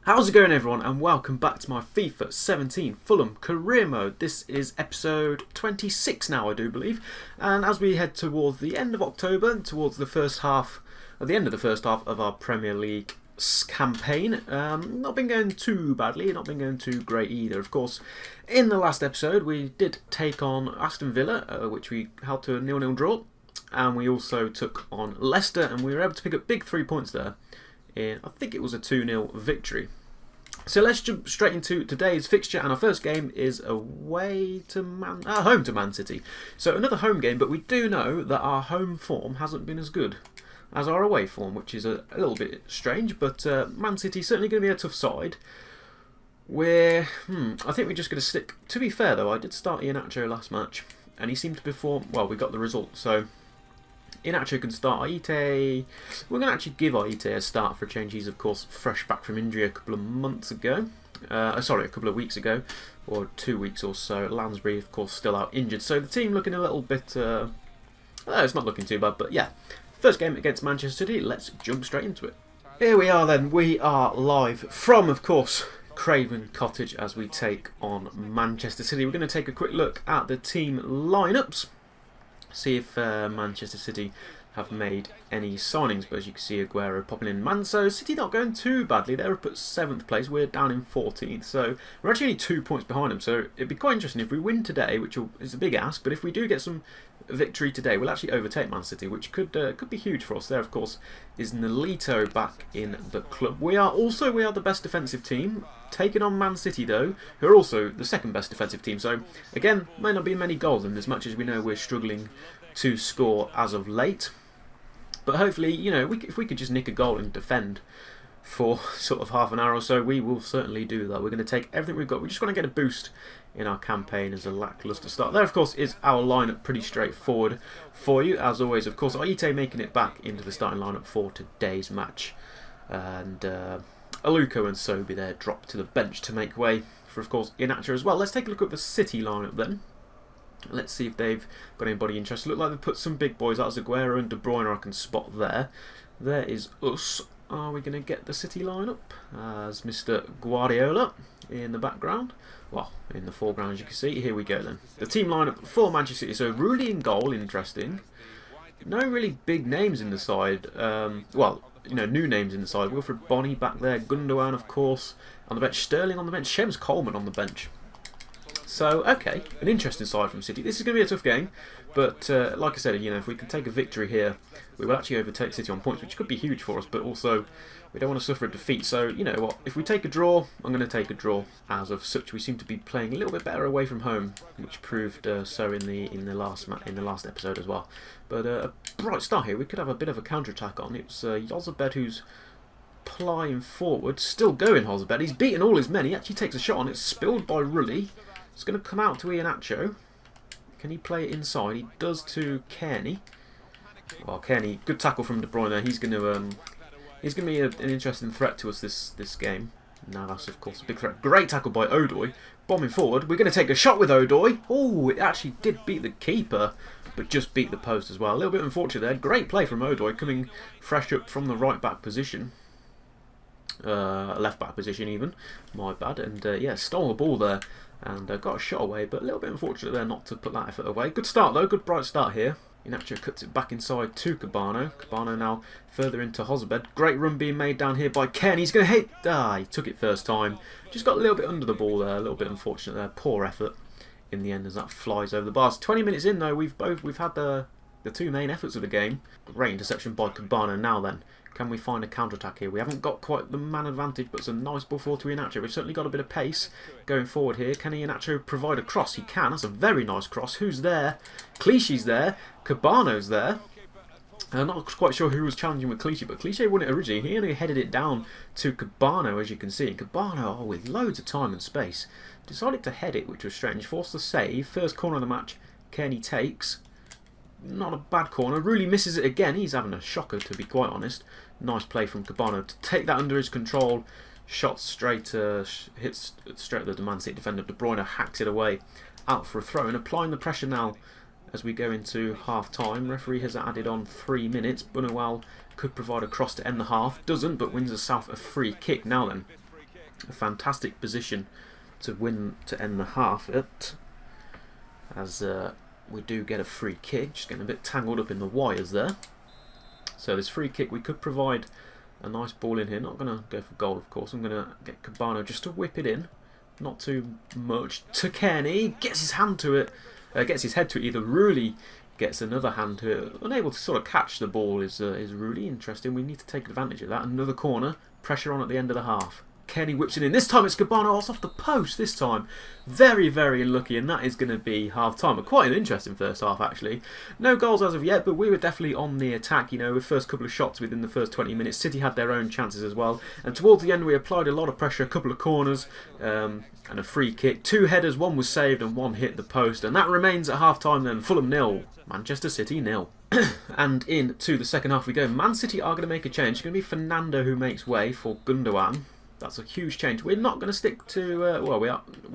How's it going, everyone, and welcome back to my FIFA 17 Fulham career mode. This is episode 26 now, I do believe, and as we head towards the end of October, towards the first half, at the end of the first half of our Premier League campaign, not been going too badly, not been going too great either. Of course, in the last episode we did take on Aston Villa, which we held to a 0-0 draw, and we also took on Leicester, and we were able to pick up big 3 points there. I think it was a 2-0 victory. So let's jump straight into today's fixture, and our first game is home to Man City. So another home game, but we do know that our home form hasn't been as good as our away form, which is a little bit strange, but Man City certainly going to be a tough side. I think we're just going to stick. To be fair though, I did start Iheanacho last match, and he seemed to perform well. We got the result, so Iheanacho can start. Aite, we're going to actually give Aite a start for a change. He's of course fresh back from injury a couple of months ago. A couple of weeks ago, or 2 weeks or so. Lansbury of course still out injured, so the team looking a little bit. It's not looking too bad, but yeah. First game against Manchester City. Let's jump straight into it. Here we are then. We are live from, of course, Craven Cottage as we take on Manchester City. We're going to take a quick look at the team lineups. See if Manchester City have made any signings, but as you can see, Aguero popping in. So City not going too badly. They're up at 7th place. We're down in 14th, so we're actually only 2 points behind them. So it'd be quite interesting if we win today, which is a big ask. But if we do get some victory today, we'll actually overtake Man City, which could be huge for us. There, of course, is Nolito back in the club. We are the best defensive team, taking on Man City though, who are also the second best defensive team. So again, may not be many goals in this match, as we know we're struggling to score as of late. But hopefully, you know, if we could just nick a goal and defend for sort of half an hour or so, we will certainly do that. We're going to take everything we've got. We just want to get a boost in our campaign as a lacklustre start. There, of course, is our lineup, pretty straightforward for you. As always, of course, Aite making it back into the starting lineup for today's match. And Aluko and Sobi there dropped to the bench to make way for, of course, Iheanacho as well. Let's take a look at the City lineup then. Let's see if they've got anybody interested. Look like they've put some big boys. That's Aguero and De Bruyne I can spot there. There is us. Are we going to get the City lineup as Mr. Guardiola in the background? Well, in the foreground, as you can see. Here we go then. The team lineup for Manchester City. So Rooney in goal, interesting. No really big names in the side. Well, you know, new names in the side. Wilfred Bonney back there. Gundogan, of course, on the bench. Sterling on the bench. Shems Coleman on the bench. So, okay, an interesting side from City. This is going to be a tough game, but like I said, you know, if we can take a victory here, we will actually overtake City on points, which could be huge for us, but also we don't want to suffer a defeat. So, you know what, if we take a draw, I'm going to take a draw. As of such, we seem to be playing a little bit better away from home, which proved so in the last episode as well. But a bright start here. We could have a bit of a counter-attack on. It's Jozabed who's plying forward, still going. Jozabed, he's beaten all his men. He actually takes a shot on it, spilled by Rulli. It's going to come out to Iheanacho. Can he play it inside? He does to Kearney. Well, Kearney, good tackle from De Bruyne there. He's going to be an interesting threat to us this game. Navas, of course, a big threat. Great tackle by Odoi. Bombing forward. We're going to take a shot with Odoi. Oh, it actually did beat the keeper, but just beat the post as well. A little bit unfortunate there. Great play from Odoi, coming fresh up from the right back position. Left back position even. My bad. And yeah, stole the ball there. And got a shot away, but a little bit unfortunate there not to put that effort away. Good start though, good bright start here. Iheanacho cuts it back inside to Cabano. Cabano now further into Jozabed. Great run being made down here by Ken. He's going to hit. He took it first time. Just got a little bit under the ball there, a little bit unfortunate there. Poor effort in the end as that flies over the bars. 20 minutes in though, we've had the two main efforts of the game. Great interception by Cabano. Now then, can we find a counter-attack here? We haven't got quite the man advantage, but it's a nice ball forward to Iheanacho. We've certainly got a bit of pace going forward here. Can Iheanacho provide a cross? He can. That's a very nice cross. Who's there? Clichy's there. Cabano's there. I'm not quite sure who was challenging with Clichy, but Clichy won it originally. He only headed it down to Cabano, as you can see. And Cabano, with loads of time and space, decided to head it, which was strange. Forced the save. First corner of the match, Kearney takes. Not a bad corner. Rulli misses it again. He's having a shocker, to be quite honest. Nice play from Cabano to take that under his control. Shot straight, hits straight at the Man City defender. De Bruyne hacks it away, out for a throw, and applying the pressure now as we go into half time. Referee has added on 3 minutes. Bunawal could provide a cross to end the half. Doesn't, but wins us south a free kick. Now then, a fantastic position to win to end the half at, as we do get a free kick. Just getting a bit tangled up in the wires there. So this free kick, we could provide a nice ball in here. Not going to go for goal, of course. I'm going to get Cabano just to whip it in. Not too much. To Kenny, gets his hand to it. Gets his head to it. Either Rulli gets another hand to it. Unable to sort of catch the ball is really interesting. We need to take advantage of that. Another corner. Pressure on at the end of the half. Kenny whips it in. This time it's Cabano. Oh, it's off the post this time. Very, very unlucky, and that is going to be half-time. But quite an interesting first half, actually. No goals as of yet, but we were definitely on the attack. You know, the first couple of shots within the first 20 minutes. City had their own chances as well. And towards the end, we applied a lot of pressure. A couple of corners and a free kick. 2 headers. One was saved and one hit the post. And that remains at half-time then. Fulham 0. Manchester City 0. And into the second half we go. Man City are going to make a change. It's going to be Fernando who makes way for Gundogan. That's a huge change. We're not going to stick to... well, we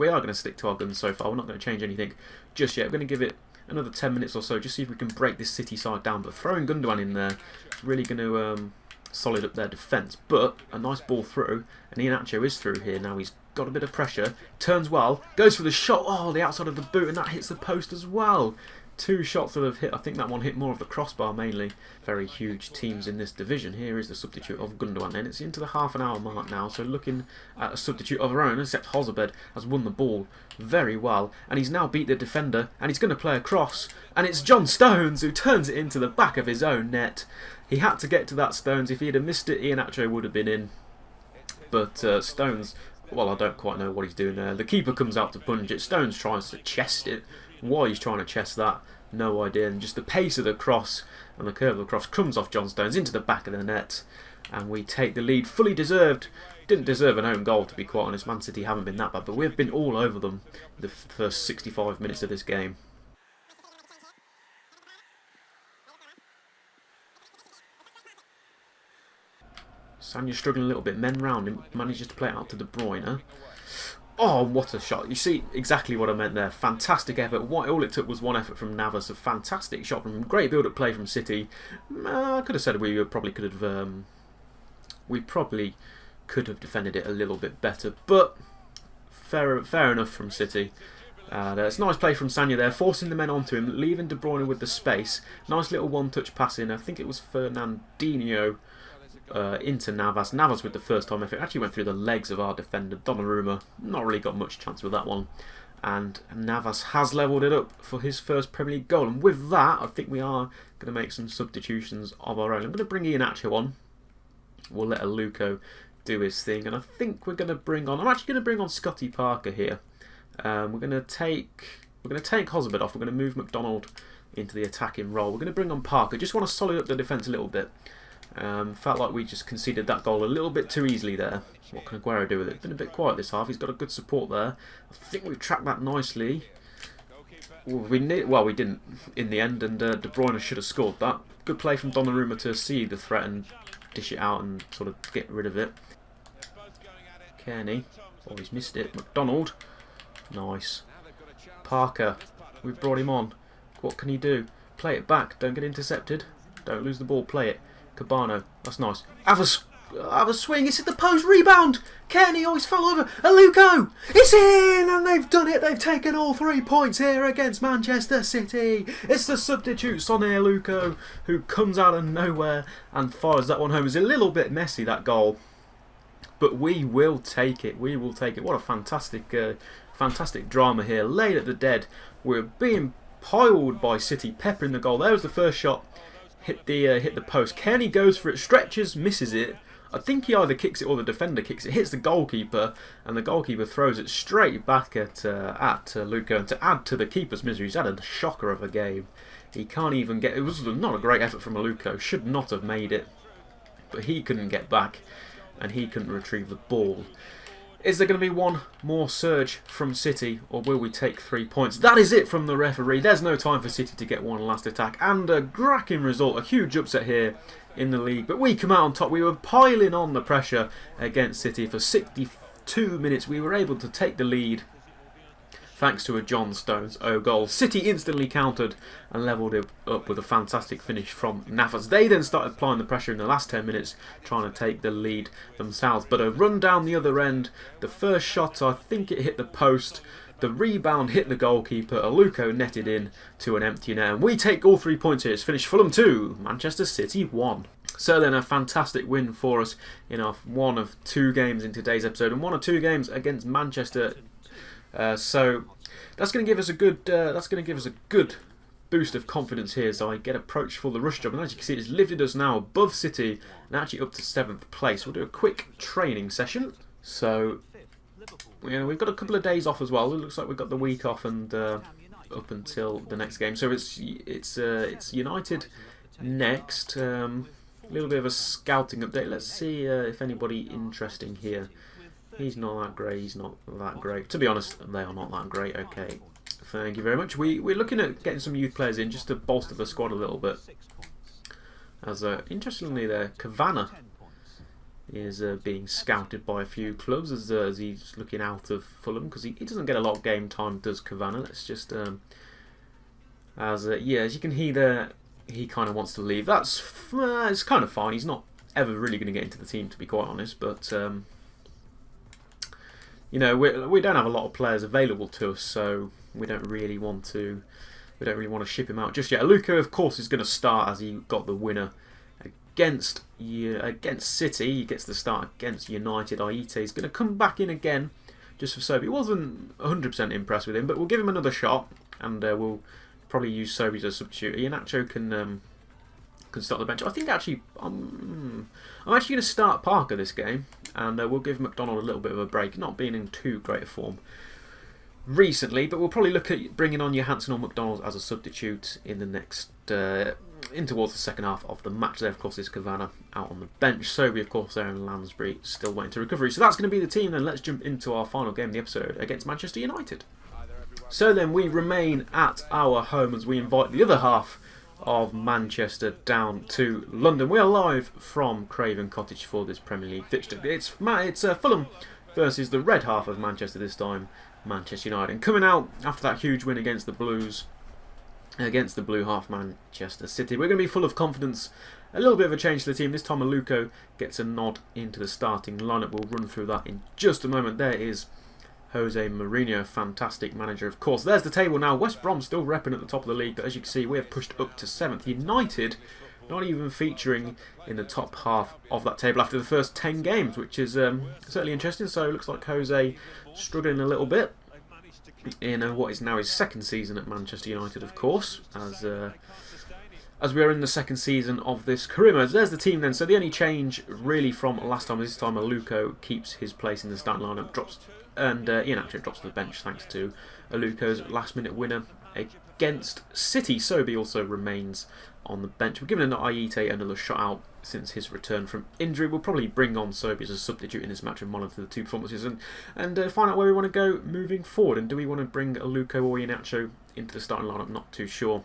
are going to stick to our guns so far. We're not going to change anything just yet. We're going to give it another 10 minutes or so. Just see if we can break this City side down. But throwing Gundogan in there is really going to solid up their defence. But a nice ball through. And Iheanacho is through here. Now he's got a bit of pressure. Turns well. Goes for the shot. Oh, the outside of the boot. And that hits the post as well. 2 shots that have hit. I think that one hit more of the crossbar mainly. Very huge teams in this division. Here is the substitute of Gundogan. And it's into the half-an-hour mark now. So looking at a substitute of our own, except Hozabed has won the ball very well. And he's now beat the defender. And he's going to play a cross. And it's John Stones who turns it into the back of his own net. He had to get to that Stones. If he'd have missed it, Iheanacho would have been in. But Stones, well, I don't quite know what he's doing there. The keeper comes out to punch it. Stones tries to chest it. Why he's trying to chest that, no idea. And just the pace of the cross and the curve of the cross comes off John Stones into the back of the net. And we take the lead. Fully deserved. Didn't deserve an own goal, to be quite honest. Man City haven't been that bad, but we've been all over them the first 65 minutes of this game. Sanya's struggling a little bit. Men round him. Manages to play it out to De Bruyne. Oh, what a shot. You see exactly what I meant there. Fantastic effort. All it took was one effort from Navas. A fantastic shot from him. Great build-up play from City. I could have said we probably could have defended it a little bit better. But fair enough from City. It's nice play from Sanya there. Forcing the men onto him. Leaving De Bruyne with the space. Nice little one-touch pass in. I think it was Fernandinho. Into Navas. Navas with the first time effort actually went through the legs of our defender Donnarumma. Not really got much chance with that one. And Navas has levelled it up for his first Premier League goal. And with that, I think we are going to make some substitutions of our own. I'm going to bring Iheanacho on. We'll let Aluko do his thing. And I think we're going to bring on... I'm actually going to bring on Scotty Parker here. We're going to take Hozabed off. We're going to move McDonald into the attacking role. We're going to bring on Parker. Just want to solid up the defence a little bit. Felt like we just conceded that goal a little bit too easily there. What can Aguero do with it? Been a bit quiet this half. He's got a good support there. I think we've tracked that nicely. We didn't in the end, and De Bruyne should have scored that. Good play from Donnarumma to see the threat and dish it out and sort of get rid of it. Kearney. Oh, he's missed it. McDonald. Nice. Parker. We've brought him on. What can he do? Play it back. Don't get intercepted. Don't lose the ball. Play it. Cabano, that's nice. Have a swing, it's at the post, rebound! Kearney, oh, he's fell over. Aluko, it's in! And they've done it, they've taken all 3 points here against Manchester City. It's the substitute, Sonny Aluko, who comes out of nowhere and fires that one home. It's a little bit messy, that goal. But we will take it, we will take it. What a fantastic drama here. Laid at the dead, we're being piled by City, peppering the goal. There was the first shot. Hit the post. Kearney goes for it, stretches, misses it. I think he either kicks it or the defender kicks it. Hits the goalkeeper, and the goalkeeper throws it straight back at Luco. And to add to the keeper's misery, he's had a shocker of a game. He can't even get. It was not a great effort from Luco. Should not have made it, but he couldn't get back, and he couldn't retrieve the ball. Is there going to be one more surge from City, or will we take 3 points? That is it from the referee. There's no time for City to get one last attack. And a cracking result, a huge upset here in the league. But we come out on top. We were piling on the pressure against City for 62 minutes. We were able to take the lead. thanks to a John Stones goal. City instantly countered and levelled it up with a fantastic finish from Navas. They then started applying the pressure in the last 10 minutes, trying to take the lead themselves. But a run down the other end, the first shot, I think it hit the post. The rebound hit the goalkeeper. Aluko netted in to an empty net. And we take all 3 points here. It's finished Fulham 2, Manchester City 1. So then a fantastic win for us in our one of 2 games in today's episode. And 1 or 2 games against Manchester. So that's going to give us a good boost of confidence here as I get approached for the rush job. And as you can see, it's lifted us now above City and actually up to 7th place. We'll do a quick training session. So we've got a couple of days off as well. It looks like we've got the week off and up until the next game. So it's United next. A little bit of a scouting update. Let's see if anybody interesting here. He's not that great. He's not that great. To be honest, they are not that great. Okay, thank you very much. We're looking at getting some youth players in just to bolster the squad a little bit. As interestingly, there, Cavana is being scouted by a few clubs as he's looking out of Fulham because he doesn't get a lot of game time, does Cavana? Let's just as you can hear there, he kind of wants to leave. That's it's kind of fine. He's not ever really going to get into the team, to be quite honest. But we don't have a lot of players available to us, so we don't really want to ship him out just yet. Aluko, of course, is going to start as he got the winner against City. He gets the start against United. Aite is going to come back in again just for Sobi. Wasn't 100% impressed with him, but we'll give him another shot, and we'll probably use Sobi as a substitute. Iheanacho can start the bench. I think actually I'm actually going to start Parker this game, and we'll give McDonald a little bit of a break. Not being in too great a form recently, but we'll probably look at bringing on Johansson or McDonald as a substitute in the next in towards the second half of the match. There, of course, is Cavana out on the bench. Sobi, of course, there, and Lansbury still waiting to recovery. So that's going to be the team. Then let's jump into our final game of the episode against Manchester United. So then we remain at our home as we invite the other half of Manchester down to London. We are live from Craven Cottage for this Premier League fixture. It's Fulham versus the red half of Manchester this time, Manchester United. And coming out after that huge win against the Blues, against the blue half Manchester City, we're going to be full of confidence. A little bit of a change to the team. This time Aluko gets a nod into the starting lineup. We'll run through that in just a moment. There is Jose Mourinho, fantastic manager, of course. There's the table now. West Brom still repping at the top of the league, but as you can see, we have pushed up to 7th. United not even featuring in the top half of that table after the first 10 games, which is certainly interesting. So it looks like Jose struggling a little bit in what is now his 2nd season at Manchester United, of course, as we are in the 2nd season of this career mode. There's the team then. So the only change really from last time is this time Aluko keeps his place in the starting lineup, and Iheanacho drops to the bench thanks to Aluko's last-minute winner against City. Sobi also remains on the bench. We're giving Aite another shot out since his return from injury. We'll probably bring on Sobi as a substitute in this match and monitor the 2 performances and find out where we want to go moving forward. And do we want to bring Aluko or Iheanacho into the starting lineup? Not too sure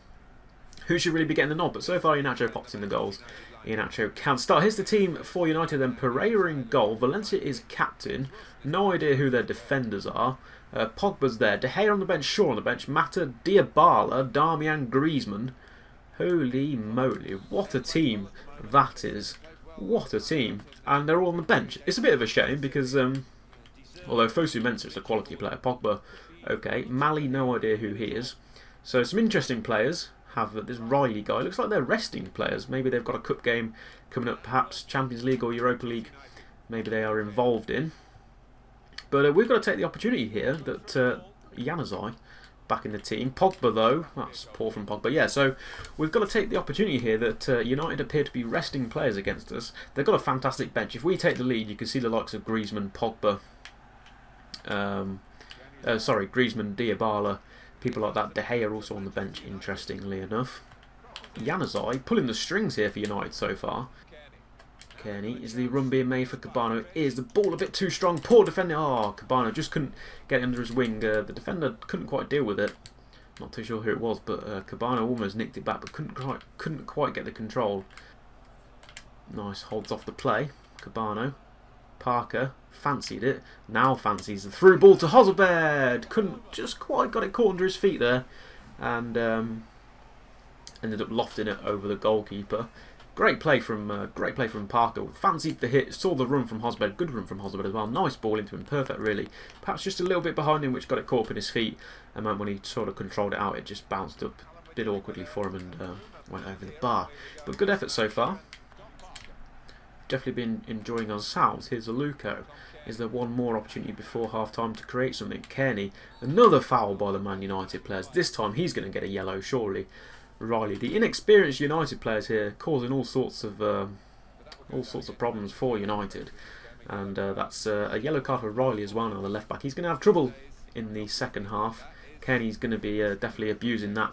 who should really be getting the nod, but so far Iheanacho pops in the goals. Iheanacho can start. Here's the team for United then. Pereira in goal. Valencia is captain. No idea who their defenders are. Pogba's there. De Gea on the bench. Shaw on the bench. Mata, Diabala, Darmian, Griezmann. Holy moly. What a team that is. What a team. And they're all on the bench. It's a bit of a shame because although Fosu Mensah is a quality player, Pogba, okay. Mali, no idea who he is. So some interesting players. Have this Riley guy. Looks like they're resting players. Maybe they've got a cup game coming up, perhaps Champions League or Europa League. Maybe they are involved in. But we've got to take the opportunity here that Januzaj back in the team. Pogba though, that's poor from Pogba. Yeah, so we've got to take the opportunity here that United appear to be resting players against us. They've got a fantastic bench. If we take the lead, you can see the likes of Griezmann, Pogba, Griezmann, Diabala. People like that. De Gea also on the bench, interestingly enough. Januzaj pulling the strings here for United so far. Kearney, is the run being made for Cabano? Is the ball a bit too strong? Poor defender. Oh, Cabano just couldn't get it under his wing. The defender couldn't quite deal with it. Not too sure who it was, but Cabano almost nicked it back, but couldn't quite get the control. Nice, holds off the play. Cabano. Parker fancied it. Now fancies the through ball to Hozebed. Couldn't just quite got it caught under his feet there, and ended up lofting it over the goalkeeper. Great play from Parker. Fancied the hit, saw the run from Hozebed. Good run from Hozebed as well. Nice ball into him, perfect really. Perhaps just a little bit behind him, which got it caught up in his feet, and then when he sort of controlled it out, it just bounced up a bit awkwardly for him and went over the bar. But good effort so far. Definitely been enjoying ourselves. Here's Aluko. Is there one more opportunity before half time to create something? Kearney, another foul by the Man United players. This time he's going to get a yellow, surely. Riley, the inexperienced United players here, causing all sorts of problems for United, and that's a yellow card for Riley as well. Now the left back, he's going to have trouble in the second half. Kearney's going to be definitely abusing that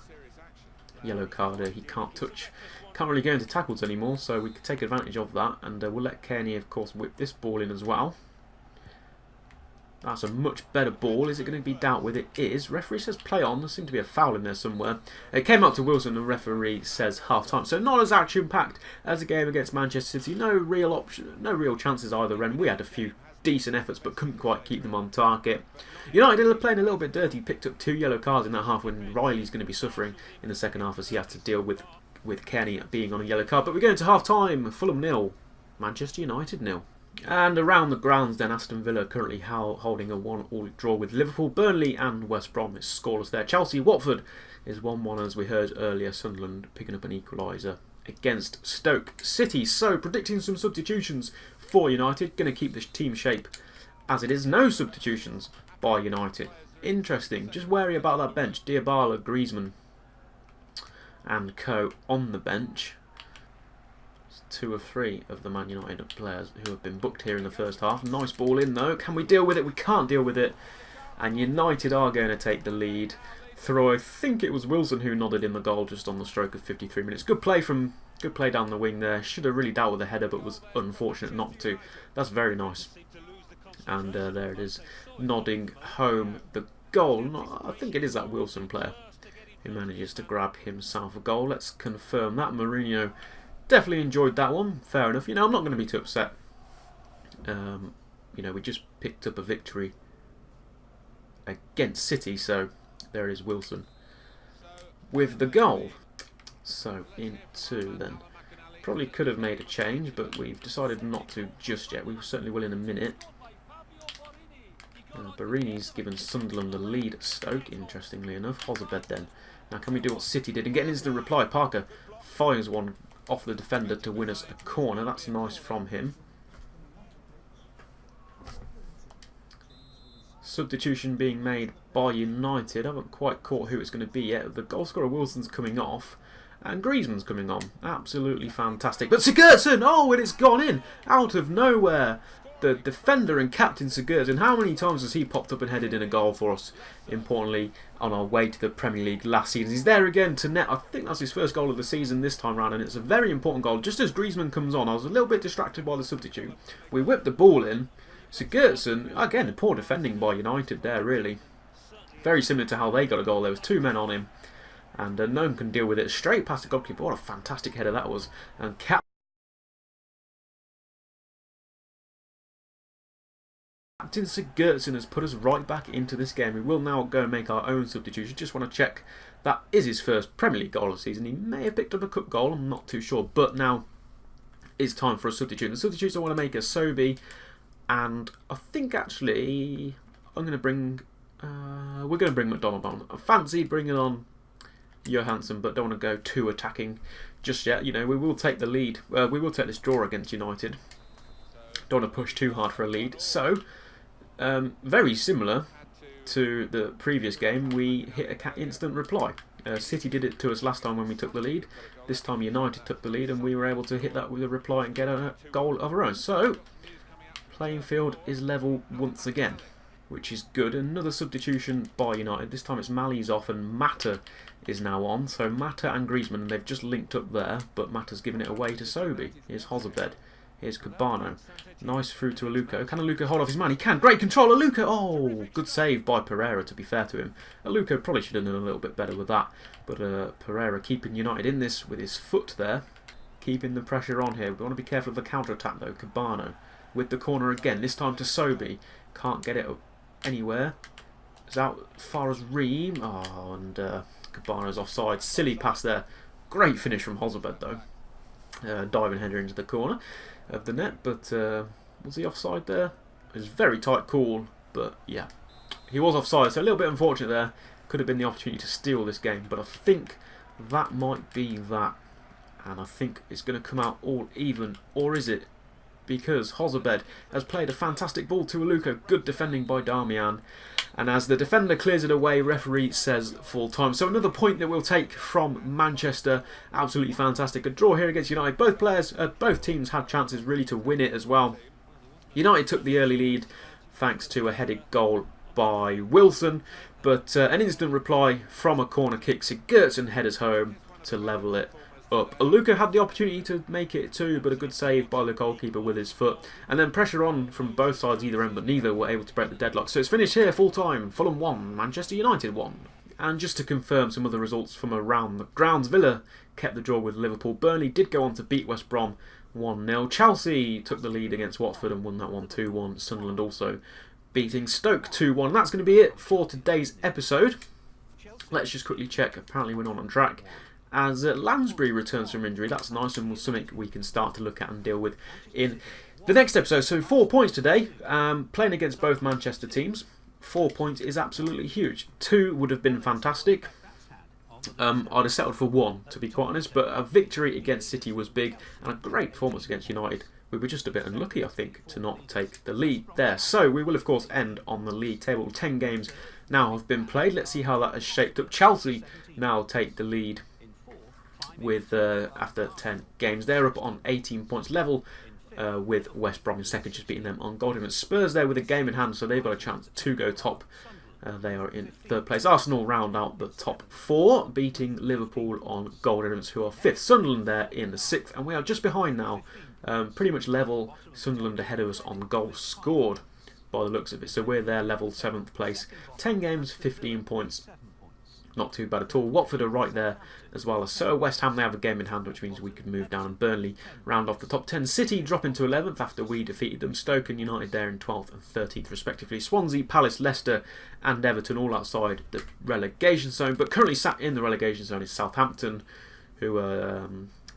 yellow card. He can't really go into tackles anymore, so we could take advantage of that, and we'll let Kearney, of course, whip this ball in as well. That's a much better ball. Is it going to be dealt with? It is. Referee says play on. There seemed to be a foul in there somewhere. It came up to Wilson. The referee says half time. So not as action-packed as a game against Manchester City. No real chances either end. We had a few decent efforts, but couldn't quite keep them on target. United are playing a little bit dirty. Picked up 2 yellow cards in that half, when Riley's going to be suffering in the second half as he had to deal with Kenny being on a yellow card. But we're going to half time. Fulham 0, Manchester United 0. And around the grounds then, Aston Villa currently holding a 1-1 draw with Liverpool. Burnley and West Brom is scoreless there. Chelsea, Watford is 1-1 as we heard earlier. Sunderland picking up an equaliser against Stoke City. So predicting some substitutions for United. Going to keep this team shape as it is. No substitutions by United. Interesting. Just wary about that bench. Diabala, Griezmann and co on the bench. 2 or 3 of the Man United players who have been booked here in the first half. Nice ball in though. Can we deal with it? We can't deal with it. And United are going to take the lead through, I think it was Wilson who nodded in the goal just on the stroke of 53 minutes. Good play down the wing there. Should have really dealt with the header, but was unfortunate not to. That's very nice. And there it is, nodding home the goal. I think it is that Wilson player who manages to grab himself a goal. Let's confirm that. Mourinho definitely enjoyed that one. Fair enough. I'm not going to be too upset. We just picked up a victory against City, so there is Wilson with the goal. So into then. Probably could have made a change, but we've decided not to just yet. We certainly will in a minute. Barini's given Sunderland the lead at Stoke, interestingly enough. Hozebed then. Now can we do what City did? And getting into the reply, Parker fires one off the defender to win us a corner. That's nice from him. Substitution being made by United. I haven't quite caught who it's going to be yet. The goal scorer Wilson's coming off and Griezmann's coming on. Absolutely fantastic. But Sigurdsson! Oh, and it's gone in out of nowhere. The defender and captain Sigurdsson, how many times has he popped up and headed in a goal for us, importantly, on our way to the Premier League last season? He's there again to net. I think that's his first goal of the season this time round, and it's a very important goal. Just as Griezmann comes on, I was a little bit distracted by the substitute. We whipped the ball in. Sigurdsson, again, poor defending by United there, really. Very similar to how they got a goal. There was 2 men on him, and no one can deal with it. Straight past the goalkeeper. What a fantastic header that was. And Captain Sigurdsson has put us right back into this game. We will now go and make our own substitution. Just want to check that is his first Premier League goal of the season. He may have picked up a cup goal, I'm not too sure. But now is time for a substitute. The substitutes I want to make are Sobi, and I think actually I'm going to bring... we're going to bring McDonald on. I fancy bringing on Johansson, but don't want to go too attacking just yet. We will take the lead. We will take this draw against United. Don't want to push too hard for a lead. So... very similar to the previous game, we hit an instant reply. City did it to us last time when we took the lead. This time United took the lead and we were able to hit that with a reply and get a goal of our own. So, playing field is level once again, which is good. Another substitution by United. This time it's Mali's off and Mata is now on. So Mata and Griezmann, they've just linked up there, but Mata's given it away to Sobi. Here's Hozebed. Here's Cabano. Nice through to Aluko. Can Aluko hold off his man? He can. Great control. Aluko. Oh, good save by Pereira, to be fair to him. Aluko probably should have done a little bit better with that. But Pereira keeping United in this with his foot there. Keeping the pressure on here. We want to be careful of the counter-attack though. Cabano. with the corner again. This time to Sobi. Can't get it anywhere. It's out as far as Ream. Oh, and Cabana's offside. Silly pass there. Great finish from Hozabed though. Diving header into the corner of the net. But was he offside there? It was a very tight call. But yeah, he was offside. So a little bit unfortunate there. Could have been the opportunity to steal this game. But I think that might be that. And I think it's going to come out all even. Or is it? Because Hozabed has played a fantastic ball to Aluko. Good defending by Darmian. And as the defender clears it away, referee says full time. So another point that we'll take from Manchester. Absolutely fantastic. A draw here against United. Both teams had chances really to win it as well. United took the early lead thanks to a headed goal by Wilson. But an instant reply from a corner kick. Sigurdsson headers home to level it up. Aluko had the opportunity to make it too, but a good save by the goalkeeper with his foot. And then pressure on from both sides either end, but neither were able to break the deadlock. So it's finished here, full time. Fulham 1, Manchester United 1. And just to confirm some other results from around the grounds, Villa kept the draw with Liverpool. Burnley did go on to beat West Brom 1-0. Chelsea took the lead against Watford and won that one 2-1. Sunderland also beating Stoke 2-1. That's going to be it for today's episode. Let's just quickly check. Apparently we're not on track. As Lansbury returns from injury, that's nice and something we can start to look at and deal with in the next episode. So 4 points today, playing against both Manchester teams. 4 points is absolutely huge. 2 would have been fantastic. I'd have settled for 1, to be quite honest, but a victory against City was big and a great performance against United. We were just a bit unlucky, I think, to not take the lead there. So we will, of course, end on the league table. 10 games now have been played. Let's see how that has shaped up. Chelsea now take the lead with after 10 games. They're up on 18 points level with West Brom in second, just beating them on goal difference. Spurs there with a game in hand, so they've got a chance to go top. They are in third place. Arsenal round out the top 4, beating Liverpool on goal difference, who are 5th. Sunderland there in the 6th, and we are just behind now. Pretty much level. Sunderland ahead of us on goals scored by the looks of it. So we're there level 7th place. 10 games, 15 points. Not too bad at all. Watford are right there as well. So West Ham, they have a game in hand, which means we could move down, and Burnley round off the top 10. City drop into 11th after we defeated them. Stoke and United there in 12th and 13th respectively. Swansea, Palace, Leicester and Everton all outside the relegation zone. But currently sat in the relegation zone is Southampton, who are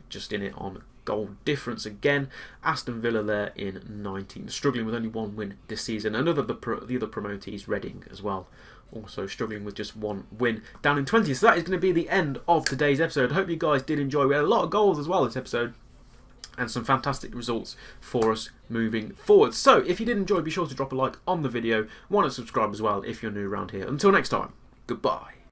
just in it on goal difference again. Aston Villa there in 19th, struggling with only 1 win this season. Another the other promotees, Reading as well, also struggling with just 1 win down in 20th. So that is going to be the end of today's episode. Hope you guys did enjoy. We had a lot of goals as well this episode, and some fantastic results for us moving forward. So if you did enjoy, be sure to drop a like on the video. Want to subscribe as well if you're new around here. Until next time, goodbye.